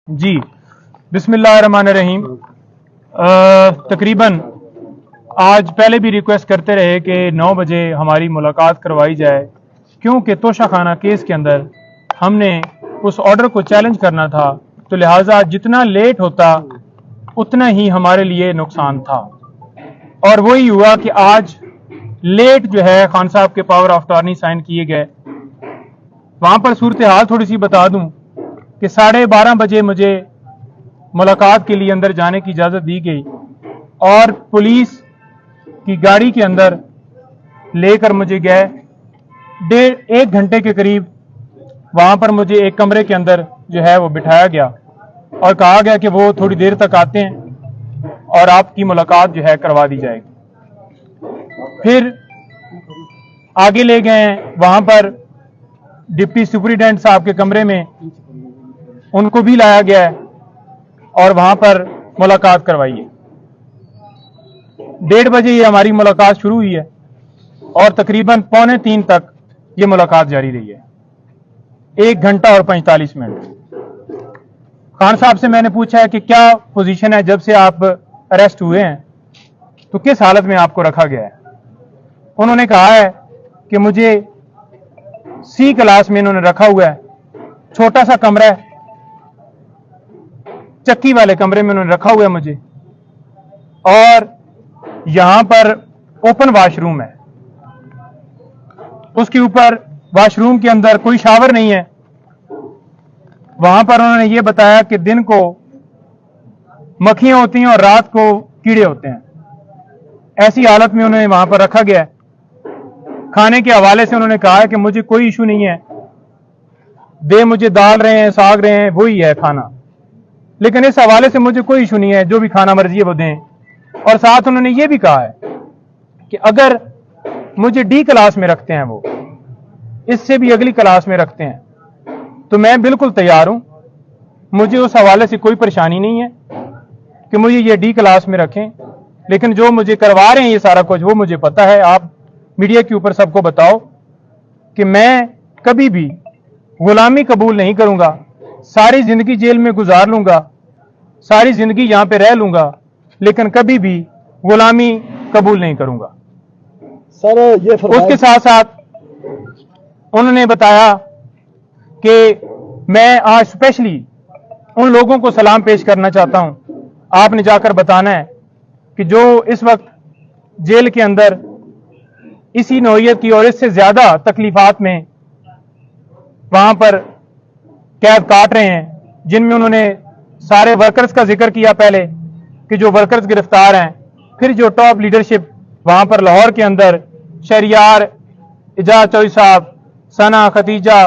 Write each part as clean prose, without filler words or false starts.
जी, बिस्मिल्लाहिर्रहमानिर्रहीम। तकरीबन आज पहले भी रिक्वेस्ट करते रहे कि 9 बजे हमारी मुलाकात करवाई जाए, क्योंकि तोशाखाना केस के अंदर हमने उस ऑर्डर को चैलेंज करना था, तो लिहाजा जितना लेट होता उतना ही हमारे लिए नुकसान था। और वही हुआ कि आज लेट जो है खान साहब के पावर ऑफ अटॉर्नी साइन किए गए। वहां पर सूरत हाल थोड़ी सी बता दूं कि 12:30 बजे मुझे मुलाकात के लिए अंदर जाने की इजाज़त दी गई और पुलिस की गाड़ी के अंदर लेकर मुझे गए। 1.5 घंटे के करीब वहां पर मुझे एक कमरे के अंदर जो है वो बिठाया गया और कहा गया कि वो थोड़ी देर तक आते हैं और आपकी मुलाकात जो है करवा दी जाएगी। फिर आगे ले गए, वहां पर डिप्टी सुपरिटेंडेंट साहब के कमरे में उनको भी लाया गया है और वहां पर मुलाकात करवाई है। 1:30 बजे ये हमारी मुलाकात शुरू हुई है और तकरीबन 2:45 तक ये मुलाकात जारी रही है, 1 घंटा और 45 मिनट। खान साहब से मैंने पूछा है कि क्या पोजीशन है जब से आप अरेस्ट हुए हैं, तो किस हालत में आपको रखा गया है। उन्होंने कहा है कि मुझे सी क्लास में इन्होंने रखा हुआ है, छोटा सा कमरा है, चक्की वाले कमरे में उन्होंने रखा हुआ है मुझे, और यहां पर ओपन वॉशरूम है, उसके ऊपर वॉशरूम के अंदर कोई शावर नहीं है। वहां पर उन्होंने ये बताया कि दिन को मक्खियां होती हैं और रात को कीड़े होते हैं। ऐसी हालत में उन्हें वहां पर रखा गया है। खाने के हवाले से उन्होंने कहा है कि मुझे कोई इशू नहीं है, दे मुझे दाल रहे हैं, साग रहे हैं, वही है खाना, लेकिन इस हवाले से मुझे कोई इशू नहीं है, जो भी खाना मर्जी है वो दें। और साथ उन्होंने ये भी कहा है कि अगर मुझे डी क्लास में रखते हैं, वो इससे भी अगली क्लास में रखते हैं, तो मैं बिल्कुल तैयार हूं, मुझे उस हवाले से कोई परेशानी नहीं है कि मुझे ये डी क्लास में रखें। लेकिन जो मुझे करवा रहे हैं ये सारा कुछ, वो मुझे पता है। आप मीडिया के ऊपर सबको बताओ कि मैं कभी भी गुलामी कबूल नहीं करूंगा, सारी जिंदगी जेल में गुजार लूंगा, सारी जिंदगी यहां पे रह लूंगा, लेकिन कभी भी गुलामी कबूल नहीं करूंगा। सर ये उसके साथ साथ उन्होंने बताया कि मैं आज स्पेशली उन लोगों को सलाम पेश करना चाहता हूं, आपने जाकर बताना है कि जो इस वक्त जेल के अंदर इसी नौइयत की और इससे ज्यादा तकलीफात में वहां पर कैद काट रहे हैं, जिनमें उन्होंने सारे वर्कर्स का जिक्र किया पहले कि जो वर्कर्स गिरफ्तार हैं, फिर जो टॉप लीडरशिप वहां पर लाहौर के अंदर शहरियार, इजाज चौधरी साहब, सना, खतीजा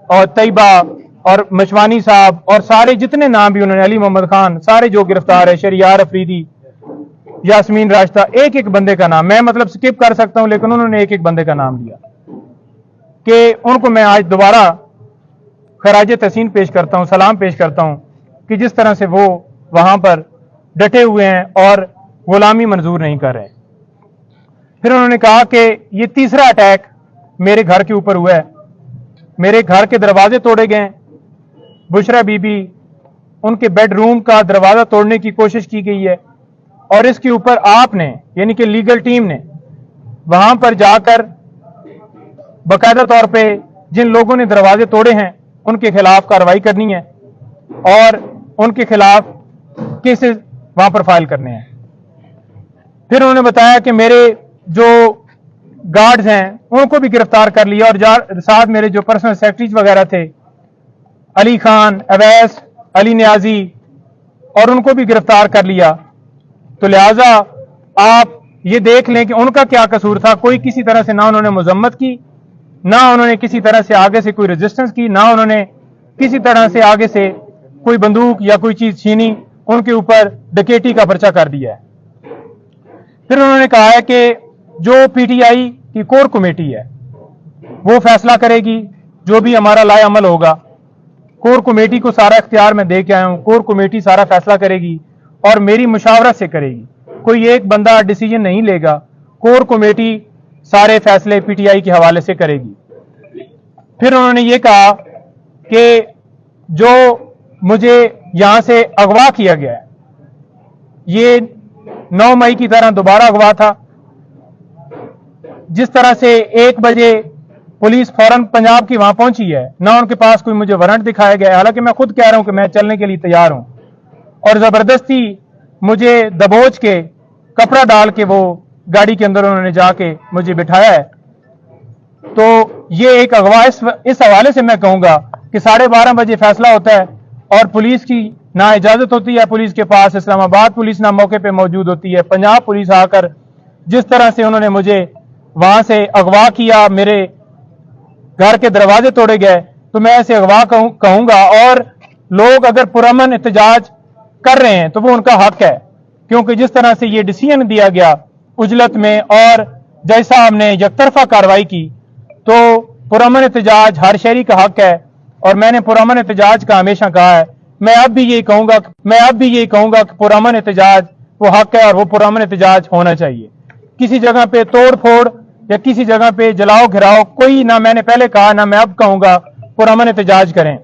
और तैयबा और मशवानी साहब और सारे जितने नाम भी उन्होंने, अली मोहम्मद खान, सारे जो गिरफ्तार है, शहरियार अफरीदी, यास्मीन राश्ता, एक एक बंदे का नाम मैं मतलब स्किप कर सकता हूं, लेकिन उन्होंने एक एक बंदे का नाम लिया कि उनको मैं आज दोबारा खराज तहसीन पेश करता हूं, सलाम पेश करता हूं कि जिस तरह से वो वहां पर डटे हुए हैं और गुलामी मंजूर नहीं कर रहे। फिर उन्होंने कहा कि ये तीसरा अटैक मेरे घर के ऊपर हुआ है, मेरे घर के दरवाजे तोड़े गए, बुशरा बीबी, उनके बेडरूम का दरवाजा तोड़ने की कोशिश की गई है, और इसके ऊपर आपने यानी कि लीगल टीम ने वहां पर जाकर बाकायदा तौर पे जिन लोगों ने दरवाजे तोड़े हैं उनके खिलाफ कार्रवाई करनी है और उनके खिलाफ केसेस वहां पर फाइल करने हैं। फिर उन्होंने बताया कि मेरे जो गार्ड्स हैं उनको भी गिरफ्तार कर लिया और साथ मेरे जो पर्सनल सेक्रेटरीज वगैरह थे, अली खान, अवैस, अली नियाजी, और उनको भी गिरफ्तार कर लिया। तो लिहाजा आप ये देख लें कि उनका क्या कसूर था। कोई किसी तरह से ना उन्होंने मजम्मत की, ना उन्होंने किसी तरह से आगे से कोई रेजिस्टेंस की, ना उन्होंने किसी तरह से आगे से कोई बंदूक या कोई चीज छीनी, उनके ऊपर डकैती का पर्चा कर दिया है। फिर उन्होंने कहा है कि जो पीटीआई की कोर कमेटी है वो फैसला करेगी, जो भी हमारा लाए अमल होगा, कोर कमेटी को सारा इख्तियार मैं दे के आया हूं, कोर कमेटी सारा फैसला करेगी और मेरी मुशावरत से करेगी, कोई एक बंदा डिसीजन नहीं लेगा, कोर कमेटी सारे फैसले पीटीआई के हवाले से करेगी। फिर उन्होंने ये कहा कि जो मुझे यहां से अगवा किया गया है। ये 9 मई की तरह दोबारा अगवा था। जिस तरह से 1 बजे पुलिस फौरन पंजाब की वहां पहुंची है, ना उनके पास कोई मुझे वारंट दिखाया गया है, हालांकि मैं खुद कह रहा हूं कि मैं चलने के लिए तैयार हूं, और जबरदस्ती मुझे दबोच के कपड़ा डाल के वो गाड़ी के अंदर उन्होंने जाके मुझे बिठाया है। तो ये एक अगवा इस हवाले से मैं कहूंगा कि 12:30 बजे फैसला होता है और पुलिस की ना इजाजत होती है पुलिस के पास, इस्लामाबाद पुलिस ना मौके पे मौजूद होती है, पंजाब पुलिस आकर जिस तरह से उन्होंने मुझे वहां से अगवा किया, मेरे घर के दरवाजे तोड़े गए, तो मैं ऐसे अगवा कहूंगा। और लोग अगर पुरअमन एहतजाज कर रहे हैं तो वो उनका हक है, क्योंकि जिस तरह से ये डिसीजन दिया गया उजलत में और जैसा हमने यकतरफा कार्रवाई की, तो पुरअमन एहतजाज हर शहरी का हक है। और मैंने पुरअमन एहतजाज का हमेशा कहा है, मैं अब भी यही कहूंगा कि पुरअमन एहतजाज वो हक है और वो पुरअमन एहतजाज होना चाहिए। किसी जगह पे तोड़ फोड़ या किसी जगह पे जलाओ घिराओ कोई ना, मैंने पहले कहा ना मैं अब कहूंगा, पुरअमन एहतजाज करें।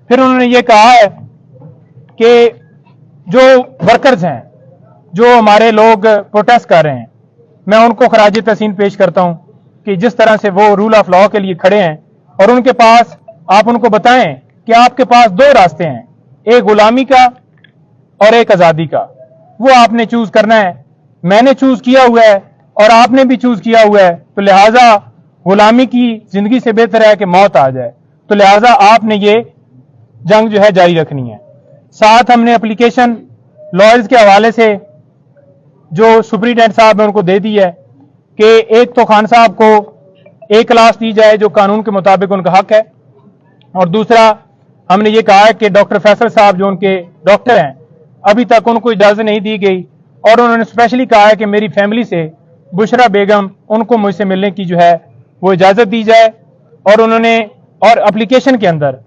फिर उन्होंने ये कहा है कि जो वर्कर्स हैं, जो हमारे लोग प्रोटेस्ट कर रहे हैं, मैं उनको खराज तहसीन पेश करता हूं कि जिस तरह से वो रूल ऑफ लॉ के लिए खड़े हैं, और उनके पास आप उनको बताएं कि आपके पास 2 रास्ते हैं, एक गुलामी का और एक आजादी का। वो आपने चूज करना है। मैंने चूज किया हुआ है और आपने भी चूज किया हुआ है, तो लिहाजा गुलामी की जिंदगी से बेहतर है कि मौत आ जाए, तो लिहाजा आपने ये जंग जो है जारी रखनी है। साथ हमने एप्लीकेशन लॉयर्स के हवाले से जो सुप्रीडेंट साहब ने उनको दे दी है कि एक तो खान साहब को एक क्लास दी जाए जो कानून के मुताबिक उनका हक है, और दूसरा हमने ये कहा है कि डॉक्टर फैसल साहब जो उनके डॉक्टर हैं, अभी तक उनको इजाजत नहीं दी गई, और उन्होंने स्पेशली कहा है कि मेरी फैमिली से बुशरा बेगम उनको मुझसे मिलने की जो है वो इजाजत दी जाए। और उन्होंने और एप्लीकेशन के अंदर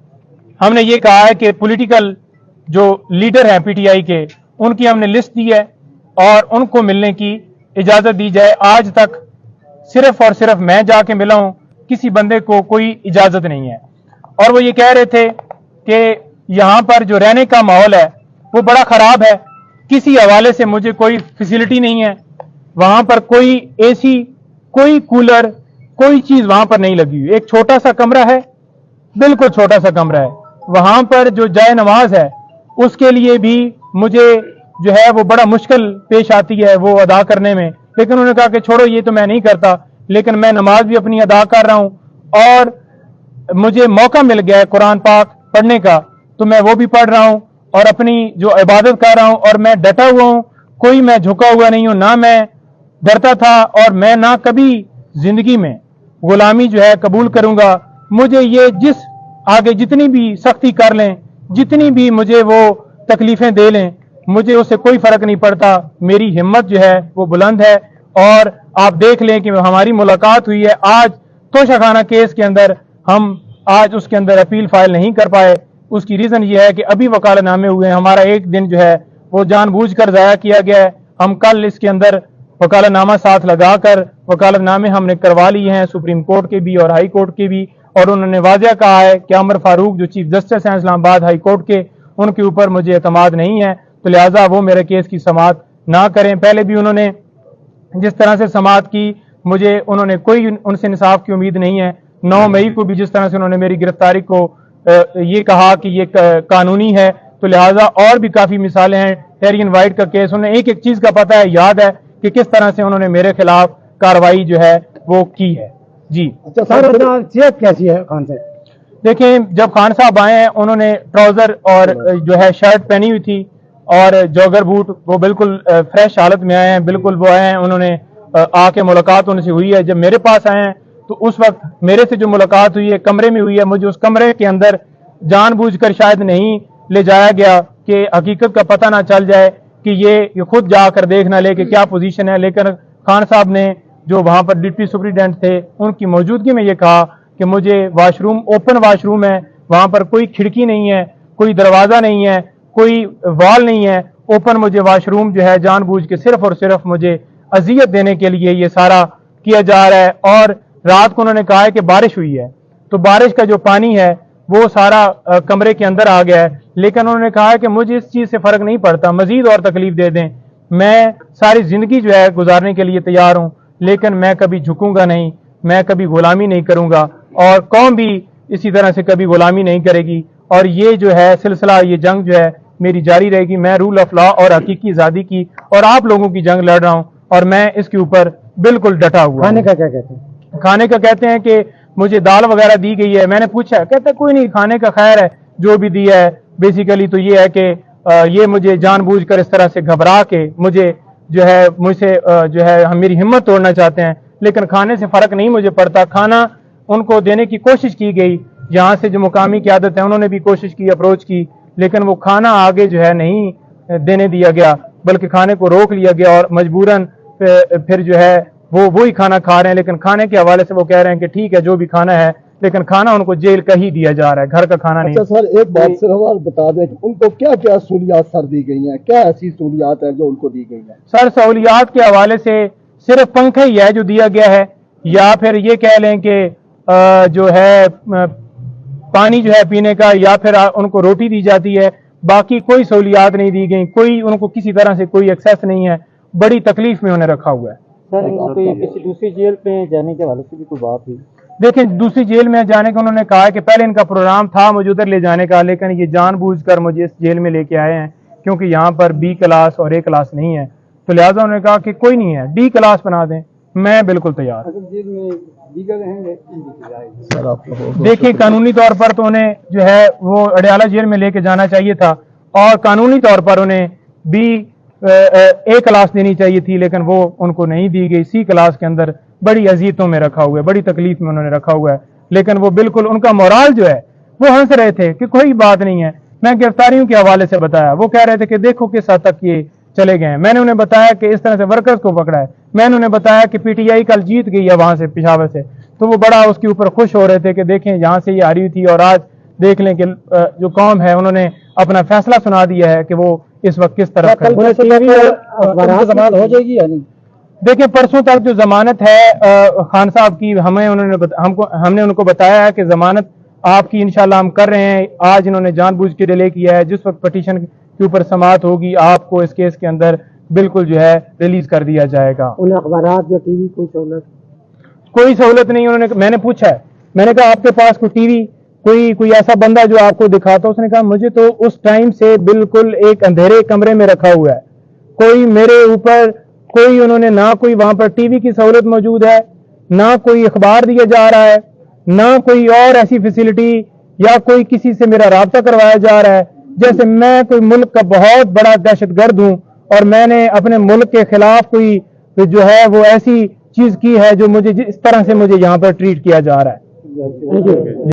हमने ये कहा है कि पॉलिटिकल जो लीडर हैं पीटीआई के, उनकी हमने लिस्ट दी है और उनको मिलने की इजाजत दी जाए। आज तक सिर्फ और सिर्फ मैं जाके मिला हूं, किसी बंदे को कोई इजाजत नहीं है। और वो ये कह रहे थे कि यहां पर जो रहने का माहौल है वो बड़ा खराब है, किसी हवाले से मुझे कोई फैसिलिटी नहीं है, वहां पर कोई एसी, कोई कूलर, कोई चीज वहां पर नहीं लगी हुई। एक छोटा सा कमरा है, बिल्कुल छोटा सा कमरा है, वहां पर जो जाए नमाज है उसके लिए भी मुझे जो है वो बड़ा मुश्किल पेश आती है वो अदा करने में। लेकिन उन्होंने कहा कि छोड़ो ये तो मैं नहीं करता, लेकिन मैं नमाज भी अपनी अदा कर रहा हूं, और मुझे मौका मिल गया है कुरान पाक पढ़ने का, तो मैं वो भी पढ़ रहा हूं और अपनी जो इबादत कर रहा हूं, और मैं डटा हुआ हूं, कोई मैं झुका हुआ नहीं हूं, ना मैं डरता था और मैं ना कभी जिंदगी में गुलामी जो है कबूल करूंगा। मुझे ये जिस आगे जितनी भी सख्ती कर लें, जितनी भी मुझे वो तकलीफें दे लें, मुझे उससे कोई फर्क नहीं पड़ता। मेरी हिम्मत जो है वो बुलंद है, और आप देख लें कि हमारी मुलाकात हुई है आज तोशाखाना केस के अंदर, हम आज उसके अंदर अपील फाइल नहीं कर पाए। उसकी रीजन ये है कि अभी वकालतनामे हुए हैं, हमारा एक दिन जो है वो जानबूझकर जाया किया गया है। हम कल इसके अंदर वकालतनामा साथ लगाकर वकालतनामे हमने करवा लिए हैं, सुप्रीम कोर्ट के भी और हाई कोर्ट के भी, और उन्होंने वाज़ह कहा है कि अमर फारूक जो चीफ जस्टिस हैं इस्लामाबाद हाई कोर्ट के, उनके ऊपर मुझे एतमाद नहीं है, तो लिहाजा वो मेरे केस की समाअत ना करें। पहले भी उन्होंने जिस तरह से समाअत की, मुझे उन्होंने कोई उनसे इंसाफ की उम्मीद नहीं है। 9 मई को भी जिस तरह से उन्होंने मेरी गिरफ्तारी को ये कहा कि ये कानूनी है, तो लिहाजा और भी काफी मिसालें हैं। टेरियन वाइट का केस, उन्हें एक एक चीज का पता है, याद है कि किस तरह से उन्होंने मेरे खिलाफ कार्रवाई जो है वो की है। जी अच्छा सर, सेहत कैसी है खान साहब? देखें, जब खान साहब आए हैं उन्होंने ट्राउजर और जो है शर्ट पहनी हुई थी और जॉगर बूट, वो बिल्कुल फ्रेश हालत में आए हैं, बिल्कुल वो आए हैं, उन्होंने आके मुलाकात उनसे हुई है। जब मेरे पास आए हैं तो उस वक्त मेरे से जो मुलाकात हुई है कमरे में हुई है, मुझे उस कमरे के अंदर जानबूझकर शायद नहीं ले जाया गया कि हकीकत का पता ना चल जाए कि ये खुद जाकर देख ना ले कि क्या पोजीशन है। लेकिन खान साहब ने जो वहां पर डिप्टी सुपरिटेंडेंट थे उनकी मौजूदगी में ये कहा कि मुझे वाशरूम, ओपन वाशरूम है, वहां पर कोई खिड़की नहीं है, कोई दरवाजा नहीं है, कोई वॉल नहीं है, ओपन मुझे वाशरूम जो है जानबूझ के सिर्फ और सिर्फ मुझे अजियत देने के लिए ये सारा किया जा रहा है। और रात को उन्होंने कहा है कि बारिश हुई है, तो बारिश का जो पानी है وہ سارا کمرے کے اندر آ گیا ہے، لیکن انہوں نے کہا ہے کہ مجھے اس چیز سے فرق نہیں پڑتا، مزید اور تکلیف دے دیں، میں ساری زندگی جو ہے گزارنے کے لیے تیار ہوں، لیکن میں کبھی جھکوں گا نہیں، میں کبھی غلامی نہیں کروں گا، اور قوم بھی اسی طرح سے کبھی غلامی نہیں کرے گی، اور یہ جو ہے سلسلہ، یہ جنگ جو ہے میری جاری رہے گی، میں رول آف لا اور حقیقی آزادی کی اور آپ لوگوں کی جنگ لڑ رہا ہوں، اور میں اس کے اوپر بالکل ڈٹا ہوا ہوں۔ کھانے کا کیا کہتے ہیں؟ کھانے کا کہتے ہیں کہ مجھے دال وغیرہ دی گئی ہے، میں نے پوچھا، کہتے کوئی نہیں، کھانے کا خیر ہے، جو بھی دیا ہے بیسیکلی تو یہ ہے کہ یہ مجھے جان بوجھ کر اس طرح سے گھبرا کے مجھے جو ہے مجھ سے جو ہے میری ہمت توڑنا چاہتے ہیں، لیکن کھانے سے فرق نہیں مجھے پڑتا، کھانا ان کو دینے کی کوشش کی گئی، یہاں سے جو مقامی قیادت ہے انہوں نے بھی کوشش کی، اپروچ کی، لیکن وہ کھانا آگے جو ہے نہیں دینے دیا گیا، بلکہ کھانے کو روک لیا گیا، اور مجبوراً پھر جو ہے وہ وہی کھانا کھا رہے ہیں، لیکن کھانے کے حوالے سے وہ کہہ رہے ہیں کہ ٹھیک ہے جو بھی کھانا ہے، لیکن کھانا ان کو جیل کا ہی دیا جا رہا ہے، گھر کا کھانا نہیں۔ اچھا سر، ایک بات صرف بتا دیں کہ ان کو کیا کیا سہولیات سر دی گئی ہیں، کیا ایسی سہولیات ہیں جو ان کو دی گئی ہیں؟ سر سہولیات کے حوالے سے صرف پنکھا ہی ہے جو دیا گیا ہے، یا پھر یہ کہہ لیں کہ جو ہے پانی جو ہے پینے کا، یا پھر ان کو روٹی دی جاتی ہے، باقی کوئی سہولیات نہیں دی گئی، کوئی ان کو کسی طرح سے کوئی ایکسیس نہیں ہے، بڑی تکلیف میں انہیں رکھا ہوا ہے۔ سر کسی دوسری جیل پہ جانے کے حوالے سے بھی کوئی بات ہوئی؟ دیکھیں دوسری جیل میں جانے کا انہوں نے کہا کہ پہلے ان کا پروگرام تھا مجھے ادھر لے جانے کا، لیکن یہ جان بوجھ کر مجھے اس جیل میں لے کے آئے ہیں، کیونکہ یہاں پر بی کلاس اور اے کلاس نہیں ہے، تو لہٰذا انہوں نے کہا کہ کوئی نہیں ہے، ڈی کلاس بنا دیں، میں بالکل تیار ہوں۔ دیکھیں قانونی طور پر تو انہیں جو ہے وہ اڈیالہ جیل میں لے کے جانا چاہیے تھا، اور قانونی طور پر انہیں بی اے کلاس دینی چاہیے تھی، لیکن وہ ان کو نہیں دی گئی، سی کلاس کے اندر بڑی اذیتوں میں رکھا ہوا ہے، بڑی تکلیف میں انہوں نے رکھا ہوا ہے، لیکن وہ بالکل ان کا مورال جو ہے وہ ہنس رہے تھے کہ کوئی بات نہیں ہے۔ میں گرفتاریوں کے حوالے سے بتایا، وہ کہہ رہے تھے کہ دیکھو کس حد تک یہ چلے گئے ہیں، میں نے انہیں بتایا کہ اس طرح سے ورکرز کو پکڑا ہے، میں نے انہیں بتایا کہ پی ٹی آئی کل جیت گئی ہے وہاں سے پشاور سے، تو وہ بڑا اس کے اوپر خوش ہو رہے تھے کہ دیکھیں یہاں سے یہ ہاری ہوئی تھی، اور آج دیکھ لیں کہ جو قوم ہے انہوں نے اپنا فیصلہ سنا دیا ہے کہ وہ اس وقت کس طرف ہے۔ ضمانت ہو جائے گی یا نہیں؟ دیکھیں پرسوں تک جو ضمانت ہے خان صاحب کی، ہم نے ان کو بتایا ہے کہ ضمانت آپ کی انشاءاللہ ہم کر رہے ہیں، آج انہوں نے جان بوجھ کے ڈیلے کیا ہے، جس وقت پٹیشن کے اوپر سماعت ہوگی آپ کو اس کیس کے اندر بالکل جو ہے ریلیز کر دیا جائے گا۔ انہیں اخبارات یا ٹی وی کوئی سہولت نہیں، انہوں نے، میں نے پوچھا ہے، میں نے کہا آپ کے پاس کوئی ٹی وی کوئی ایسا بندہ جو آپ کو دکھاتا، اس نے کہا مجھے تو اس ٹائم سے بالکل ایک اندھیرے کمرے میں رکھا ہوا ہے، کوئی میرے اوپر کوئی انہوں نے نہ کوئی وہاں پر ٹی وی کی سہولت موجود ہے، نہ کوئی اخبار دیا جا رہا ہے، نہ کوئی اور ایسی فیسلٹی، یا کوئی کسی سے میرا رابطہ کروایا جا رہا ہے، جیسے میں کوئی ملک کا بہت بڑا دہشت گرد ہوں اور میں نے اپنے ملک کے خلاف کوئی جو ہے وہ ایسی چیز کی ہے جو مجھے اس طرح سے مجھے یہاں پر ٹریٹ کیا جا رہا ہے۔